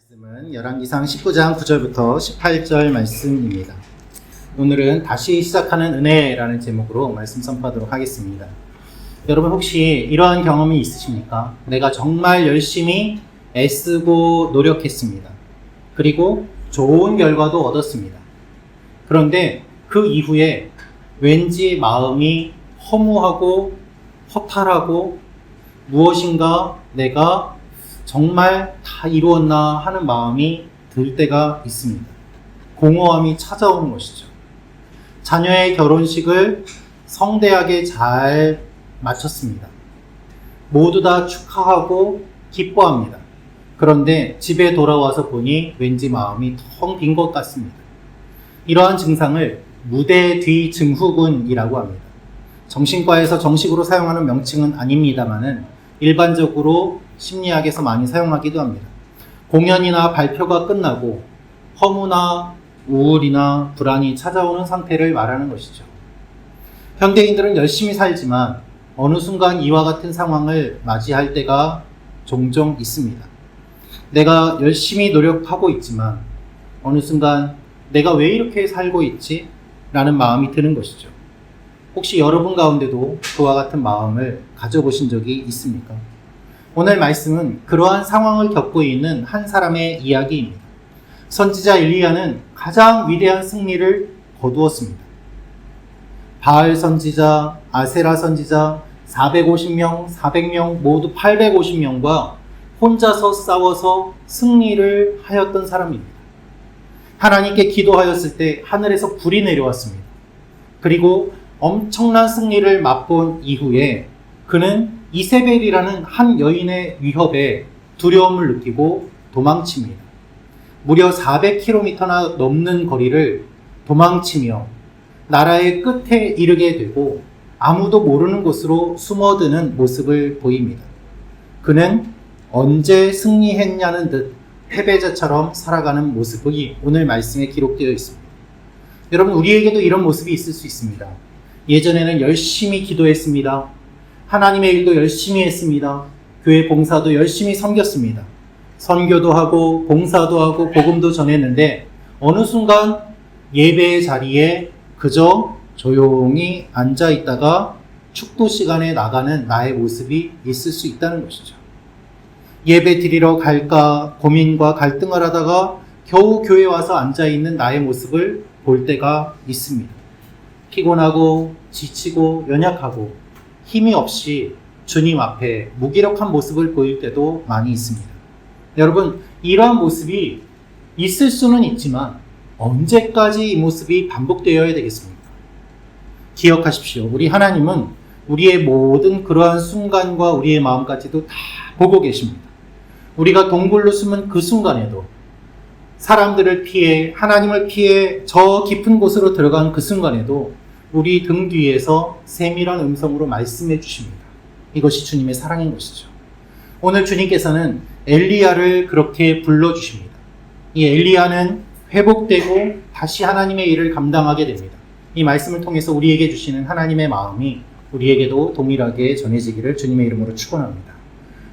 말씀은 열왕기상 19장 9절부터 18절 말씀입니다. 오늘은 다시 시작하는 은혜라는 제목으로 말씀 선포하도록 하겠습니다. 여러분 혹시 이러한 경험이 있으십니까? 내가 정말 열심히 애쓰고 노력했습니다. 그리고 좋은 결과도 얻었습니다. 그런데 그 이후에 왠지 마음이 허무하고 허탈하고 무엇인가 내가 정말 다 이루었나 하는 마음이 들 때가 있습니다. 공허함이 찾아오는 것이죠. 자녀의 결혼식을 성대하게 잘 마쳤습니다. 모두 다 축하하고 기뻐합니다. 그런데 집에 돌아와서 보니 왠지 마음이 텅 빈 것 같습니다. 이러한 증상을 무대 뒤 증후군이라고 합니다. 정신과에서 정식으로 사용하는 명칭은 아닙니다만은 일반적으로 심리학에서 많이 사용하기도 합니다. 공연이나 발표가 끝나고 허무나 우울이나 불안이 찾아오는 상태를 말하는 것이죠. 현대인들은 열심히 살지만 어느 순간 이와 같은 상황을 맞이할 때가 종종 있습니다. 내가 열심히 노력하고 있지만 어느 순간 내가 왜 이렇게 살고 있지? 라는 마음이 드는 것이죠. 혹시 여러분 가운데도 그와 같은 마음을 가져보신 적이 있습니까? 오늘 말씀은 그러한 상황을 겪고 있는 한 사람의 이야기입니다. 선지자 엘리야는 가장 위대한 승리를 거두었습니다. 바알 선지자, 아세라 선지자 450명, 400명 모두 850명과 혼자서 싸워서 승리를 하였던 사람입니다. 하나님께 기도하였을 때 하늘에서 불이 내려왔습니다. 그리고 엄청난 승리를 맛본 이후에 그는 이세벨이라는 한 여인의 위협에 두려움을 느끼고 도망칩니다. 무려 400km나 넘는 거리를 도망치며 나라의 끝에 이르게 되고 아무도 모르는 곳으로 숨어드는 모습을 보입니다. 그는 언제 승리했냐는 듯 패배자처럼 살아가는 모습이 오늘 말씀에 기록되어 있습니다. 여러분, 우리에게도 이런 모습이 있을 수 있습니다. 예전에는 열심히 기도했습니다. 하나님의 일도 열심히 했습니다. 교회 봉사도 열심히 섬겼습니다. 선교도 하고 봉사도 하고 복음도 전했는데 어느 순간 예배의 자리에 그저 조용히 앉아 있다가 축도 시간에 나가는 나의 모습이 있을 수 있다는 것이죠. 예배 드리러 갈까 고민과 갈등을 하다가 겨우 교회에 와서 앉아 있는 나의 모습을 볼 때가 있습니다. 피곤하고 지치고 연약하고 힘이 없이 주님 앞에 무기력한 모습을 보일 때도 많이 있습니다. 여러분, 이러한 모습이 있을 수는 있지만 언제까지 이 모습이 반복되어야 되겠습니까? 기억하십시오. 우리 하나님은 우리의 모든 그러한 순간과 우리의 마음까지도 다 보고 계십니다. 우리가 동굴로 숨은 그 순간에도 사람들을 피해 하나님을 피해 저 깊은 곳으로 들어간 그 순간에도 우리 등 뒤에서 세밀한 음성으로 말씀해 주십니다. 이것이 주님의 사랑인 것이죠. 오늘 주님께서는 엘리야를 그렇게 불러주십니다. 이 엘리야는 회복되고 다시 하나님의 일을 감당하게 됩니다. 이 말씀을 통해서 우리에게 주시는 하나님의 마음이 우리에게도 동일하게 전해지기를 주님의 이름으로 축원합니다.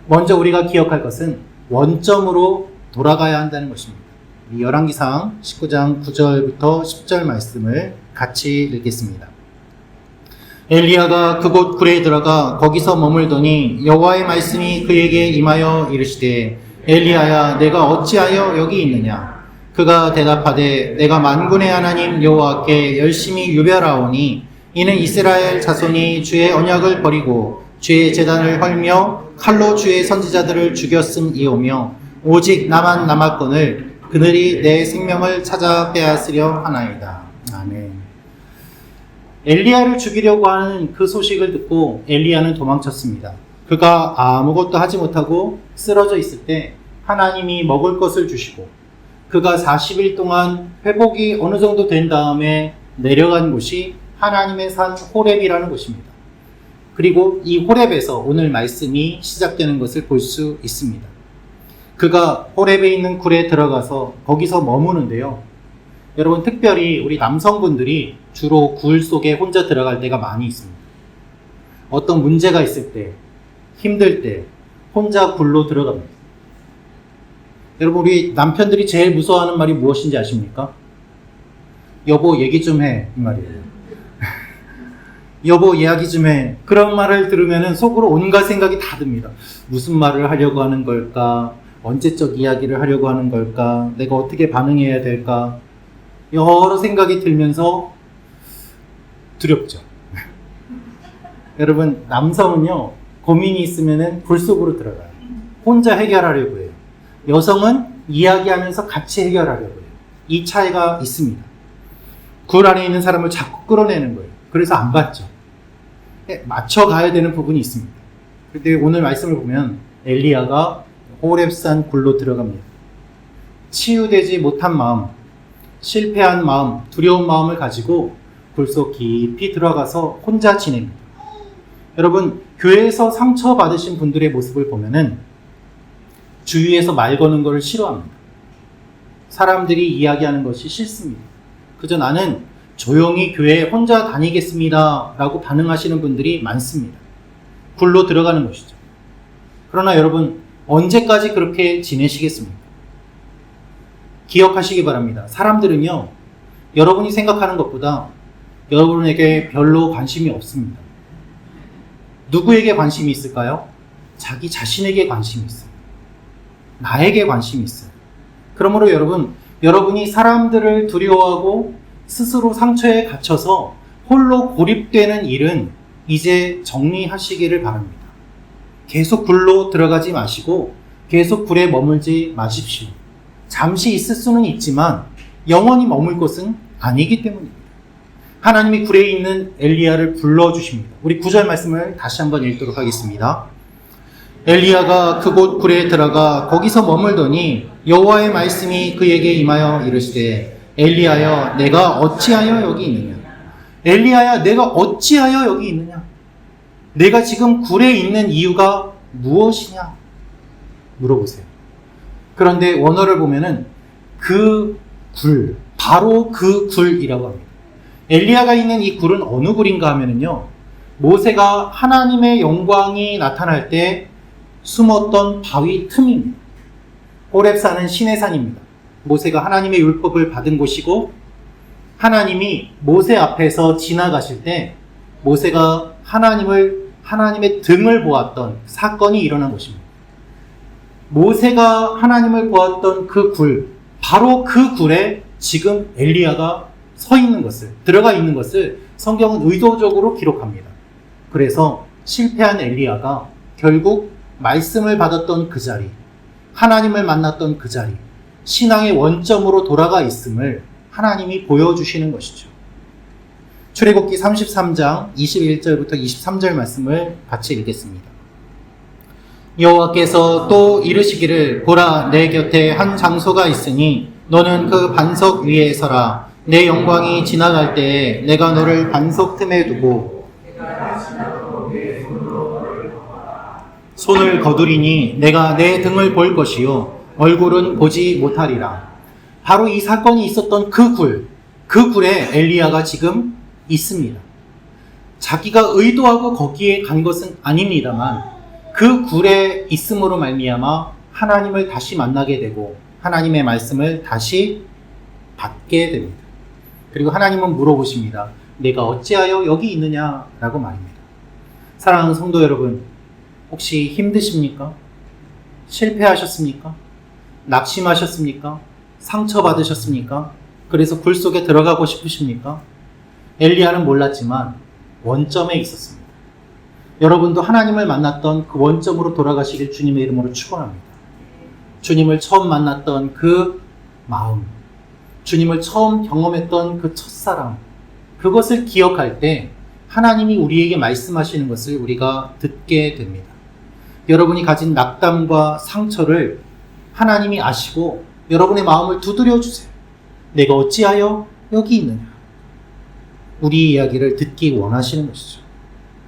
먼저 우리가 기억할 것은 원점으로 돌아가야 한다는 것입니다. 이 열왕기상 19장 9절부터 10절 말씀을 같이 읽겠습니다. 엘리야가 그곳 굴에 들어가 거기서 머물더니 여호와의 말씀이 그에게 임하여 이르시되 엘리야야 내가 어찌하여 여기 있느냐? 그가 대답하되 내가 만군의 하나님 여호와께 열심히 유별하오니 이는 이스라엘 자손이 주의 언약을 버리고 주의 제단을 헐며 칼로 주의 선지자들을 죽였음이오며 오직 나만 남았거늘 그들이 내 생명을 찾아 빼앗으려 하나이다. 아멘. 엘리야를 죽이려고 하는 그 소식을 듣고 엘리야는 도망쳤습니다. 그가 아무것도 하지 못하고 쓰러져 있을 때 하나님이 먹을 것을 주시고 그가 40일 동안 회복이 어느 정도 된 다음에 내려간 곳이 하나님의 산 호렙이라는 곳입니다. 그리고 이 호렙에서 오늘 말씀이 시작되는 것을 볼 수 있습니다. 그가 호렙에 있는 굴에 들어가서 거기서 머무는데요. 여러분, 특별히 우리 남성분들이 주로 굴 속에 혼자 들어갈 때가 많이 있습니다. 어떤 문제가 있을 때, 힘들 때 혼자 굴로 들어갑니다. 여러분, 우리 남편들이 제일 무서워하는 말이 무엇인지 아십니까? 여보, 얘기 좀 해. 이 말이에요. 여보, 이야기 좀 해. 그런 말을 들으면 속으로 온갖 생각이 다 듭니다. 무슨 말을 하려고 하는 걸까? 언제적 이야기를 하려고 하는 걸까? 내가 어떻게 반응해야 될까? 여러 생각이 들면서 두렵죠. 여러분, 남성은요, 고민이 있으면 불 속으로 들어가요. 혼자 해결하려고 해요. 여성은 이야기하면서 같이 해결하려고 해요. 이 차이가 있습니다. 굴 안에 있는 사람을 자꾸 끌어내는 거예요. 그래서 안 받죠. 맞춰가야 되는 부분이 있습니다. 그런데 오늘 말씀을 보면 엘리야가 호렙산 굴로 들어갑니다. 치유되지 못한 마음, 실패한 마음, 두려운 마음을 가지고 굴 속 깊이 들어가서 혼자 지냅니다. 여러분, 교회에서 상처받으신 분들의 모습을 보면은 주위에서 말 거는 것을 싫어합니다. 사람들이 이야기하는 것이 싫습니다. 그저 나는 조용히 교회에 혼자 다니겠습니다 라고 반응하시는 분들이 많습니다. 굴로 들어가는 것이죠. 그러나 여러분, 언제까지 그렇게 지내시겠습니까? 기억하시기 바랍니다. 사람들은요, 여러분이 생각하는 것보다 여러분에게 별로 관심이 없습니다. 누구에게 관심이 있을까요? 자기 자신에게 관심이 있어요. 나에게 관심이 있어요. 그러므로 여러분이 사람들을 두려워하고 스스로 상처에 갇혀서 홀로 고립되는 일은 이제 정리하시기를 바랍니다. 계속 굴로 들어가지 마시고 계속 굴에 머물지 마십시오. 잠시 있을 수는 있지만 영원히 머물 곳은 아니기 때문입니다. 하나님이 굴에 있는 엘리야를 불러주십니다. 우리 9절 말씀을 다시 한번 읽도록 하겠습니다. 엘리야가 그곳 굴에 들어가 거기서 머물더니 여호와의 말씀이 그에게 임하여 이르시되 엘리야여 내가 어찌하여 여기 있느냐? 엘리야야 내가 어찌하여 여기 있느냐? 내가 지금 굴에 있는 이유가 무엇이냐? 물어보세요. 그런데 원어를 보면은 그 굴, 바로 그 굴이라고 합니다. 엘리야가 있는 이 굴은 어느 굴인가 하면은요, 모세가 하나님의 영광이 나타날 때 숨었던 바위 틈입니다. 호렙산은 신의 산입니다. 모세가 하나님의 율법을 받은 곳이고 하나님이 모세 앞에서 지나가실 때 모세가 하나님의 등을 보았던 사건이 일어난 곳입니다. 모세가 하나님을 보았던 그 굴, 바로 그 굴에 지금 엘리야가 서 있는 것을, 들어가 있는 것을 성경은 의도적으로 기록합니다. 그래서 실패한 엘리야가 결국 말씀을 받았던 그 자리, 하나님을 만났던 그 자리, 신앙의 원점으로 돌아가 있음을 하나님이 보여주시는 것이죠. 출애굽기 33장 21절부터 23절 말씀을 같이 읽겠습니다. 여호와께서 또 이르시기를 보라 내 곁에 한 장소가 있으니 너는 그 반석 위에 서라. 내 영광이 지나갈 때에 내가 너를 반석 틈에 두고 손을 거두리니 내가 내 등을 볼 것이요 얼굴은 보지 못하리라. 바로 이 사건이 있었던 그 굴에 엘리야가 지금 있습니다. 자기가 의도하고 거기에 간 것은 아닙니다만 그 굴에 있음으로 말미암아 하나님을 다시 만나게 되고 하나님의 말씀을 다시 받게 됩니다. 그리고 하나님은 물어보십니다. 내가 어찌하여 여기 있느냐라고 말입니다. 사랑하는 성도 여러분, 혹시 힘드십니까? 실패하셨습니까? 낙심하셨습니까? 상처받으셨습니까? 그래서 굴 속에 들어가고 싶으십니까? 엘리야는 몰랐지만 원점에 있었습니다. 여러분도 하나님을 만났던 그 원점으로 돌아가시길 주님의 이름으로 축원합니다. 주님을 처음 만났던 그 마음, 주님을 처음 경험했던 그 첫사랑, 그것을 기억할 때 하나님이 우리에게 말씀하시는 것을 우리가 듣게 됩니다. 여러분이 가진 낙담과 상처를 하나님이 아시고 여러분의 마음을 두드려 주세요. 내가 어찌하여 여기 있느냐? 우리 이야기를 듣기 원하시는 것이죠.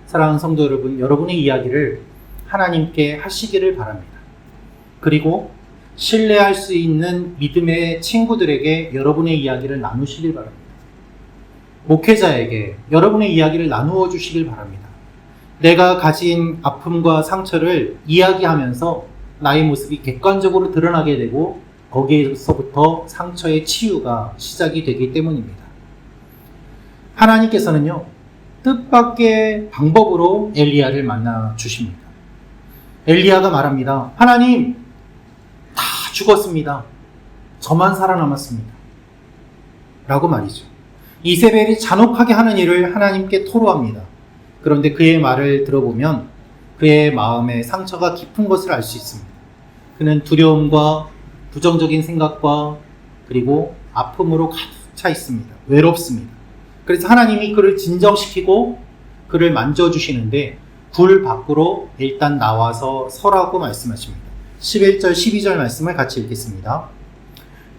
사랑하는 성도 여러분, 여러분의 이야기를 하나님께 하시기를 바랍니다. 그리고 신뢰할 수 있는 믿음의 친구들에게 여러분의 이야기를 나누시길 바랍니다. 목회자에게 여러분의 이야기를 나누어 주시길 바랍니다. 내가 가진 아픔과 상처를 이야기하면서 나의 모습이 객관적으로 드러나게 되고 거기에서부터 상처의 치유가 시작이 되기 때문입니다. 하나님께서는요, 뜻밖의 방법으로 엘리야를 만나 주십니다. 엘리야가 말합니다. 하나님, 다 죽었습니다. 저만 살아남았습니다. 라고 말이죠. 이세벨이 잔혹하게 하는 일을 하나님께 토로합니다. 그런데 그의 말을 들어보면 그의 마음에 상처가 깊은 것을 알 수 있습니다. 그는 두려움과 부정적인 생각과 그리고 아픔으로 가득 차 있습니다. 외롭습니다. 그래서 하나님이 그를 진정시키고 그를 만져주시는데 불 밖으로 일단 나와서 서라고 말씀하십니다. 11절 12절 말씀을 같이 읽겠습니다.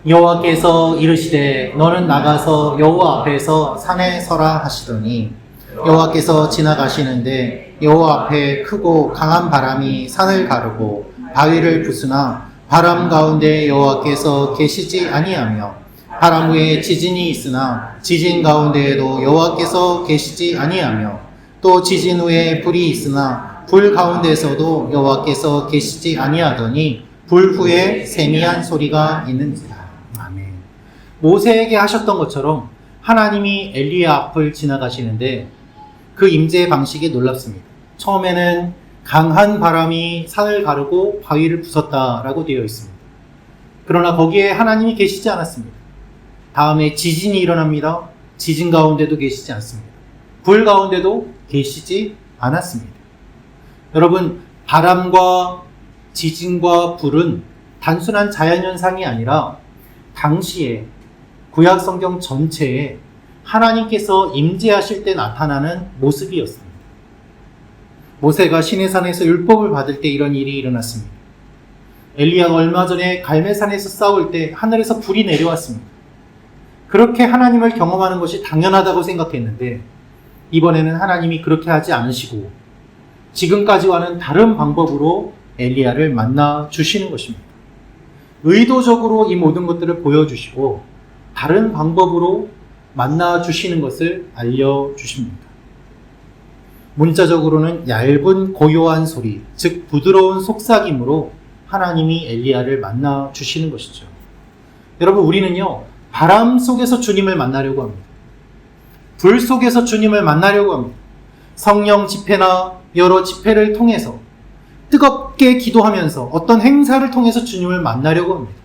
여호와께서 이르시되 너는 나가서 여호와 앞에서 산에 서라 하시더니 여호와께서 지나가시는데 여호와 앞에 크고 강한 바람이 산을 가르고 바위를 부수나 바람 가운데 여호와께서 계시지 아니하며 바람 후에 지진이 있으나 지진 가운데에도 여호와께서 계시지 아니하며 또 지진 후에 불이 있으나 불 가운데에서도 여호와께서 계시지 아니하더니 불 후에 세미한 소리가 있는지라. 아멘. 모세에게 하셨던 것처럼 하나님이 엘리야 앞을 지나가시는데 그 임재의 방식이 놀랍습니다. 처음에는 강한 바람이 산을 가르고 바위를 부쉈다라고 되어 있습니다. 그러나 거기에 하나님이 계시지 않았습니다. 다음에 지진이 일어납니다. 지진 가운데도 계시지 않습니다. 불 가운데도 계시지 않았습니다. 여러분, 바람과 지진과 불은 단순한 자연현상이 아니라 당시에 구약 성경 전체에 하나님께서 임재하실 때 나타나는 모습이었습니다. 모세가 시내산에서 율법을 받을 때 이런 일이 일어났습니다. 엘리야가 얼마 전에 갈멜산에서 싸울 때 하늘에서 불이 내려왔습니다. 그렇게 하나님을 경험하는 것이 당연하다고 생각했는데 이번에는 하나님이 그렇게 하지 않으시고 지금까지와는 다른 방법으로 엘리야를 만나 주시는 것입니다. 의도적으로 이 모든 것들을 보여주시고 다른 방법으로 만나 주시는 것을 알려주십니다. 문자적으로는 얇은 고요한 소리, 즉 부드러운 속삭임으로 하나님이 엘리야를 만나 주시는 것이죠. 여러분, 우리는요, 바람 속에서 주님을 만나려고 합니다. 불 속에서 주님을 만나려고 합니다. 성령 집회나 여러 집회를 통해서 뜨겁게 기도하면서 어떤 행사를 통해서 주님을 만나려고 합니다.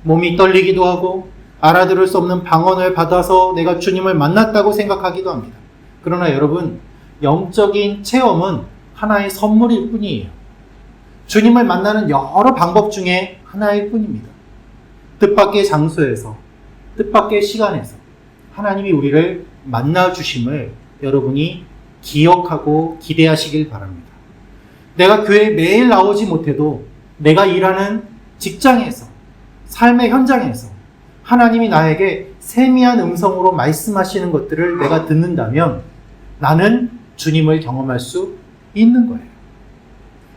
몸이 떨리기도 하고 알아들을 수 없는 방언을 받아서 내가 주님을 만났다고 생각하기도 합니다. 그러나 여러분, 영적인 체험은 하나의 선물일 뿐이에요. 주님을 만나는 여러 방법 중에 하나일 뿐입니다. 뜻밖의 장소에서, 뜻밖의 시간에서 하나님이 우리를 만나주심을 여러분이 기억하고 기대하시길 바랍니다. 내가 교회에 매일 나오지 못해도 내가 일하는 직장에서, 삶의 현장에서 하나님이 나에게 세미한 음성으로 말씀하시는 것들을 내가 듣는다면 나는 주님을 경험할 수 있는 거예요.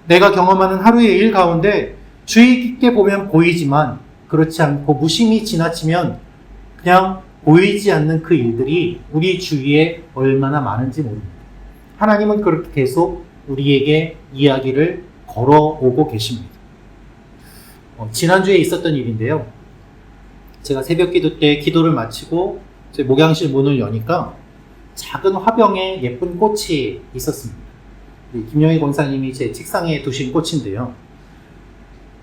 내가 경험하는 하루의 일 가운데 주의 깊게 보면 보이지만 그렇지 않고 무심히 지나치면 그냥 보이지 않는 그 일들이 우리 주위에 얼마나 많은지 모릅니다. 하나님은 그렇게 계속 우리에게 이야기를 걸어오고 계십니다. 지난주에 있었던 일인데요. 제가 새벽 기도 때 기도를 마치고 제 목양실 문을 여니까 작은 화병에 예쁜 꽃이 있었습니다. 김영희 권사님이 제 책상에 두신 꽃인데요.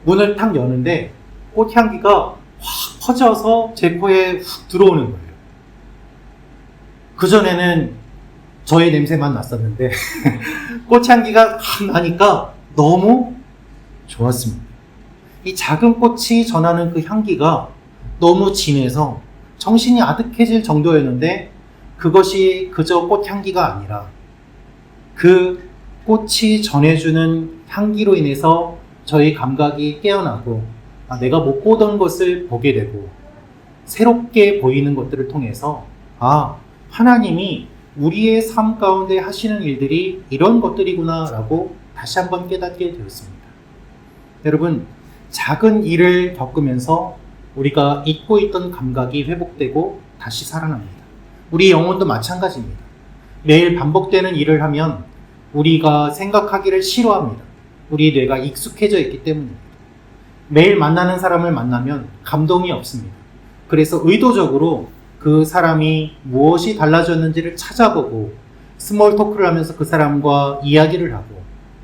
문을 탁 여는데 꽃향기가 확 퍼져서 제 코에 훅 들어오는 거예요. 그전에는 저의 냄새만 났었는데 꽃향기가 확 나니까 너무 좋았습니다. 이 작은 꽃이 전하는 그 향기가 너무 진해서 정신이 아득해질 정도였는데 그것이 그저 꽃향기가 아니라 그 꽃이 전해주는 향기로 인해서 저희 감각이 깨어나고 내가 못 보던 것을 보게 되고 새롭게 보이는 것들을 통해서 하나님이 우리의 삶 가운데 하시는 일들이 이런 것들이구나 라고 다시 한번 깨닫게 되었습니다. 여러분, 작은 일을 겪으면서 우리가 잊고 있던 감각이 회복되고 다시 살아납니다. 우리 영혼도 마찬가지입니다. 매일 반복되는 일을 하면 우리가 생각하기를 싫어합니다. 우리 뇌가 익숙해져 있기 때문입니다. 매일 만나는 사람을 만나면 감동이 없습니다. 그래서 의도적으로 그 사람이 무엇이 달라졌는지를 찾아보고 스몰 토크를 하면서 그 사람과 이야기를 하고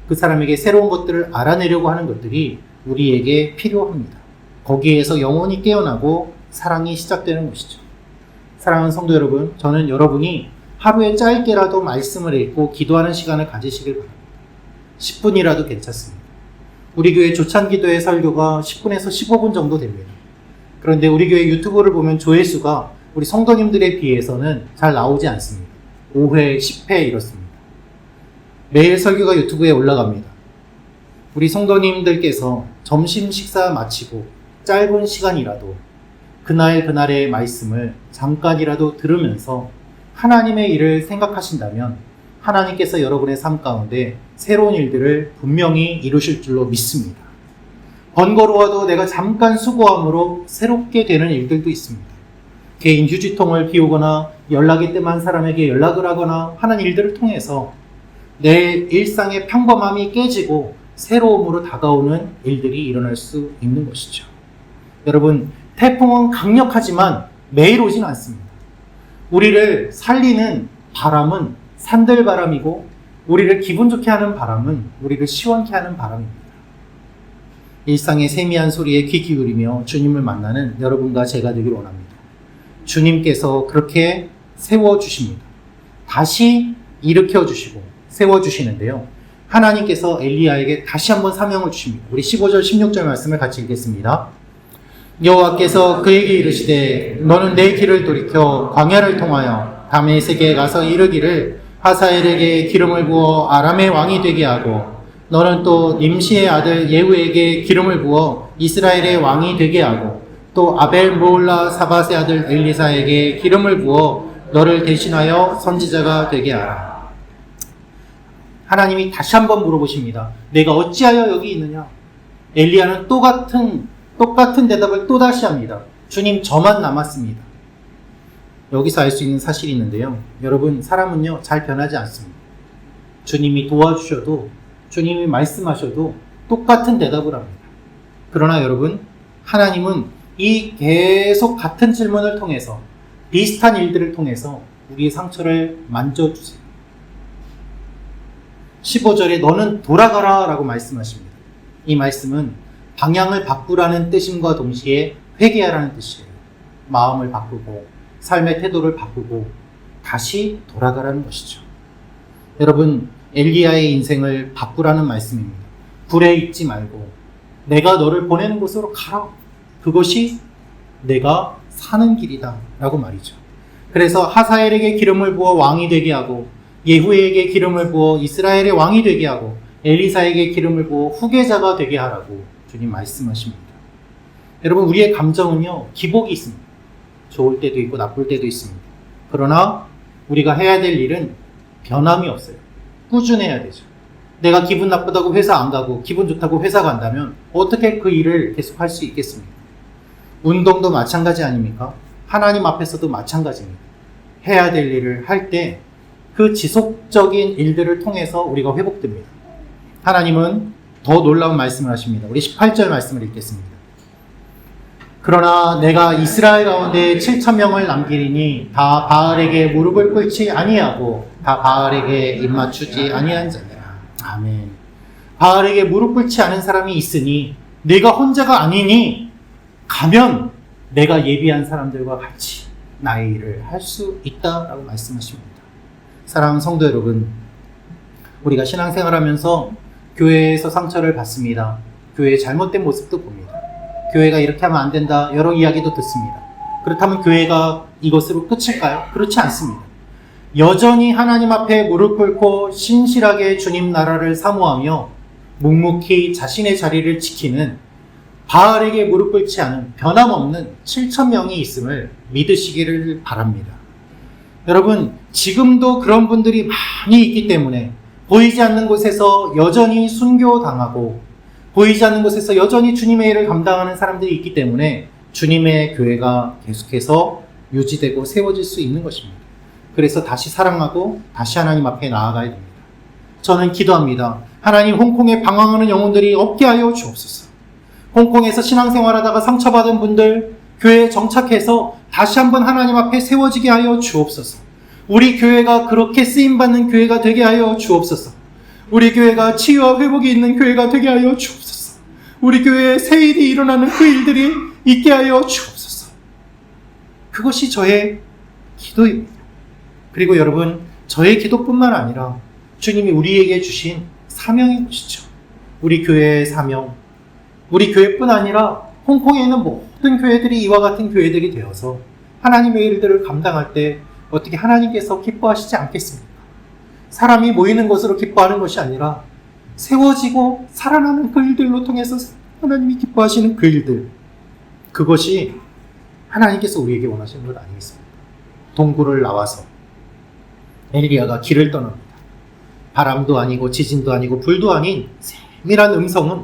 그 사람에게 새로운 것들을 알아내려고 하는 것들이 우리에게 필요합니다. 거기에서 영혼이 깨어나고 사랑이 시작되는 것이죠. 사랑하는 성도 여러분, 저는 여러분이 하루에 짧게라도 말씀을 읽고 기도하는 시간을 가지시길 바랍니다. 10분이라도 괜찮습니다. 우리 교회 조찬기도의 설교가 10분에서 15분 정도 됩니다. 그런데 우리 교회 유튜브를 보면 조회수가 우리 성도님들에 비해서는 잘 나오지 않습니다. 5회, 10회 이렇습니다. 매일 설교가 유튜브에 올라갑니다. 우리 성도님들께서 점심 식사 마치고 짧은 시간이라도 그날의 말씀을 잠깐이라도 들으면서 하나님의 일을 생각하신다면 하나님께서 여러분의 삶 가운데 새로운 일들을 분명히 이루실 줄로 믿습니다. 번거로워도 내가 잠깐 수고함으로 새롭게 되는 일들도 있습니다. 개인 휴지통을 비우거나 연락이 뜸한 사람에게 연락을 하거나 하는 일들을 통해서 내 일상의 평범함이 깨지고 새로움으로 다가오는 일들이 일어날 수 있는 것이죠. 여러분, 태풍은 강력하지만 매일 오진 않습니다. 우리를 살리는 바람은 산들바람이고 우리를 기분 좋게 하는 바람은 우리를 시원케 하는 바람입니다. 일상의 세미한 소리에 귀 기울이며 주님을 만나는 여러분과 제가 되길 원합니다. 주님께서 그렇게 세워주십니다. 다시 일으켜주시고 세워주시는데요. 하나님께서 엘리야에게 다시 한번 사명을 주십니다. 우리 15절 16절 말씀을 같이 읽겠습니다. 여호와께서 그에게 이르시되 너는 내 길을 돌이켜 광야를 통하여 다메섹에 가서 이르기를 하사엘에게 기름을 부어 아람의 왕이 되게 하고 너는 또 님시의 아들 예후에게 기름을 부어 이스라엘의 왕이 되게 하고 또 아벨 모올라 사밧의 아들 엘리사에게 기름을 부어 너를 대신하여 선지자가 되게 하라. 하나님이 다시 한번 물어보십니다. 내가 어찌하여 여기 있느냐? 엘리야는 똑같은 대답을 또다시 합니다. 주님, 저만 남았습니다. 여기서 알 수 있는 사실이 있는데요. 여러분, 사람은요, 잘 변하지 않습니다. 주님이 도와주셔도, 주님이 말씀하셔도 똑같은 대답을 합니다. 그러나 여러분, 하나님은 이 계속 같은 질문을 통해서, 비슷한 일들을 통해서 우리의 상처를 만져주세요. 15절에 너는 돌아가라 라고 말씀하십니다. 이 말씀은 방향을 바꾸라는 뜻임과 동시에 회개하라는 뜻이에요. 마음을 바꾸고 삶의 태도를 바꾸고 다시 돌아가라는 것이죠. 여러분, 엘리야의 인생을 바꾸라는 말씀입니다. 불에 있지 말고 내가 너를 보내는 곳으로 가라. 그것이 내가 사는 길이다 라고 말이죠. 그래서 하사엘에게 기름을 부어 왕이 되게 하고 예후에게 기름을 부어 이스라엘의 왕이 되게 하고 엘리사에게 기름을 부어 후계자가 되게 하라고 주님 말씀하십니다. 여러분, 우리의 감정은요, 기복이 있습니다. 좋을 때도 있고 나쁠 때도 있습니다. 그러나 우리가 해야 될 일은 변함이 없어요. 꾸준해야 되죠. 내가 기분 나쁘다고 회사 안 가고 기분 좋다고 회사 간다면 어떻게 그 일을 계속 할 수 있겠습니까? 운동도 마찬가지 아닙니까? 하나님 앞에서도 마찬가지입니다. 해야 될 일을 할 때 그 지속적인 일들을 통해서 우리가 회복됩니다. 하나님은 더 놀라운 말씀을 하십니다. 우리 18절 말씀을 읽겠습니다. 그러나 내가 이스라엘 가운데 7,000명을 남기리니 다 바알에게 무릎을 꿇지 아니하고 다 바알에게 입맞추지 아니한 자니라. 아멘. 바알에게 무릎 꿇지 않은 사람이 있으니 내가 혼자가 아니니 가면 내가 예비한 사람들과 같이 나의 일을 할 수 있다라고 말씀하십니다. 사랑하는 성도 여러분, 우리가 신앙생활하면서 교회에서 상처를 받습니다. 교회의 잘못된 모습도 봅니다. 교회가 이렇게 하면 안 된다, 여러 이야기도 듣습니다. 그렇다면 교회가 이것으로 끝일까요? 그렇지 않습니다. 여전히 하나님 앞에 무릎 꿇고 신실하게 주님 나라를 사모하며 묵묵히 자신의 자리를 지키는 바알에게 무릎 꿇지 않은 변함없는 7,000명이 있음을 믿으시기를 바랍니다. 여러분, 지금도 그런 분들이 많이 있기 때문에 보이지 않는 곳에서 여전히 순교당하고 보이지 않는 곳에서 여전히 주님의 일을 감당하는 사람들이 있기 때문에 주님의 교회가 계속해서 유지되고 세워질 수 있는 것입니다. 그래서 다시 사랑하고 다시 하나님 앞에 나아가야 됩니다. 저는 기도합니다. 하나님, 홍콩에 방황하는 영혼들이 없게 하여 주옵소서. 홍콩에서 신앙생활하다가 상처받은 분들 교회에 정착해서 다시 한번 하나님 앞에 세워지게 하여 주옵소서. 우리 교회가 그렇게 쓰임받는 교회가 되게 하여 주옵소서. 우리 교회가 치유와 회복이 있는 교회가 되게 하여 주옵소서. 우리 교회에 새 일이 일어나는 그 일들이 있게 하여 주옵소서. 그것이 저의 기도입니다. 그리고 여러분, 저의 기도뿐만 아니라 주님이 우리에게 주신 사명인 것이죠. 우리 교회의 사명, 우리 교회뿐 아니라 홍콩에 있는 모든 교회들이 이와 같은 교회들이 되어서 하나님의 일들을 감당할 때 어떻게 하나님께서 기뻐하시지 않겠습니까? 사람이 모이는 것으로 기뻐하는 것이 아니라 세워지고 살아나는 그 일들로 통해서 하나님이 기뻐하시는 그 일들, 그것이 하나님께서 우리에게 원하시는 것 아니겠습니까? 동굴을 나와서 엘리야가 길을 떠납니다. 바람도 아니고 지진도 아니고 불도 아닌 세밀한 음성은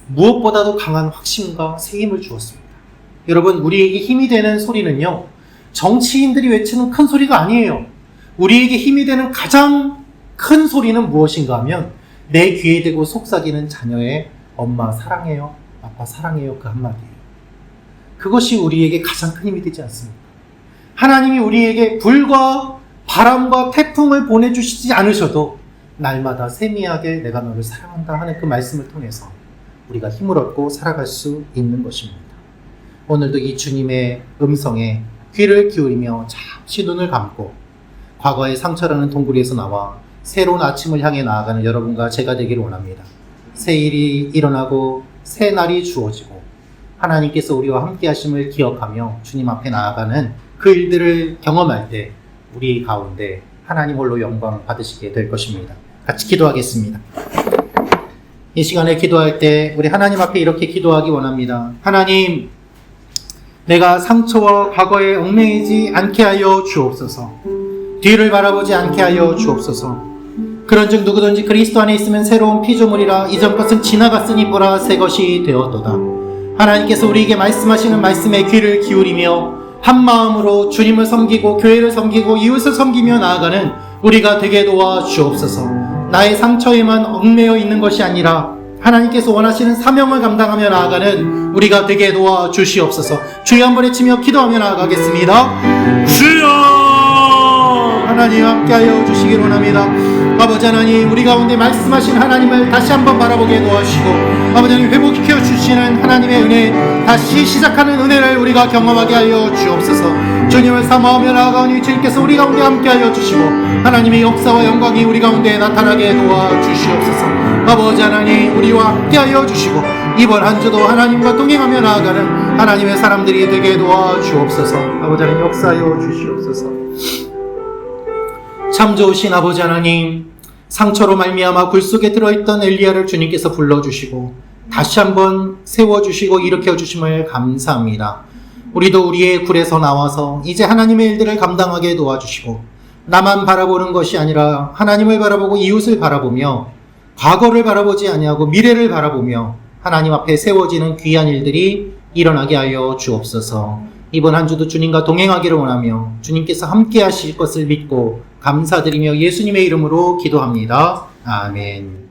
무엇보다도 강한 확신과 새힘을 주었습니다. 여러분, 우리에게 힘이 되는 소리는요, 정치인들이 외치는 큰 소리가 아니에요. 우리에게 힘이 되는 가장 큰 소리는 무엇인가 하면 내 귀에 대고 속삭이는 자녀의 엄마 사랑해요, 아빠 사랑해요, 그 한마디예요. 그것이 우리에게 가장 큰 힘이 되지 않습니까? 하나님이 우리에게 불과 바람과 태풍을 보내주시지 않으셔도 날마다 세미하게 내가 너를 사랑한다 하는 그 말씀을 통해서 우리가 힘을 얻고 살아갈 수 있는 것입니다. 오늘도 이 주님의 음성에 귀를 기울이며 잠시 눈을 감고 과거의 상처라는 동굴에서 나와 새로운 아침을 향해 나아가는 여러분과 제가 되기를 원합니다. 새 일이 일어나고 새 날이 주어지고 하나님께서 우리와 함께 하심을 기억하며 주님 앞에 나아가는 그 일들을 경험할 때 우리 가운데 하나님 홀로 영광 받으시게 될 것입니다. 같이 기도하겠습니다. 이 시간에 기도할 때 우리 하나님 앞에 이렇게 기도하기 원합니다. 하나님, 내가 상처와 과거에 얽매이지 않게 하여 주옵소서. 뒤를 바라보지 않게 하여 주옵소서. 그런즉 누구든지 그리스도 안에 있으면 새로운 피조물이라 이전 것은 지나갔으니 보라 새 것이 되었도다. 하나님께서 우리에게 말씀하시는 말씀에 귀를 기울이며 한 마음으로 주님을 섬기고 교회를 섬기고 이웃을 섬기며 나아가는 우리가 되게 도와 주옵소서. 나의 상처에만 얽매여 있는 것이 아니라 하나님께서 원하시는 사명을 감당하며 나아가는 우리가 되게 도와 주시옵소서. 주여 한번 외치며 기도하며 나아가겠습니다. 주여! 하나님 함께하여 주시길 원합니다. 아버지 하나님, 우리 가운데 말씀하신 하나님을 다시 한번 바라보게 도와주시고 아버지 하나님, 회복시켜 주시는 하나님의 은혜, 다시 시작하는 은혜를 우리가 경험하게 하여 주옵소서. 주님을 사모하며 나아가오니 주님께서 우리 가운데 함께하여 주시고 하나님의 역사와 영광이 우리 가운데 나타나게 도와주시옵소서. 아버지 하나님, 우리와 함께하여 주시고 이번 한 주도 하나님과 동행하며 나아가는 하나님의 사람들이 되게 도와주옵소서. 아버지 하나님, 역사하여 주시옵소서. 참 좋으신 아버지 하나님, 상처로 말미암아 굴 속에 들어있던 엘리야를 주님께서 불러주시고 다시 한번 세워주시고 일으켜주심을 감사합니다. 우리도 우리의 굴에서 나와서 이제 하나님의 일들을 감당하게 도와주시고 나만 바라보는 것이 아니라 하나님을 바라보고 이웃을 바라보며 과거를 바라보지 아니하고 미래를 바라보며 하나님 앞에 세워지는 귀한 일들이 일어나게 하여 주옵소서. 이번 한 주도 주님과 동행하기를 원하며 주님께서 함께 하실 것을 믿고 감사드리며 예수님의 이름으로 기도합니다. 아멘.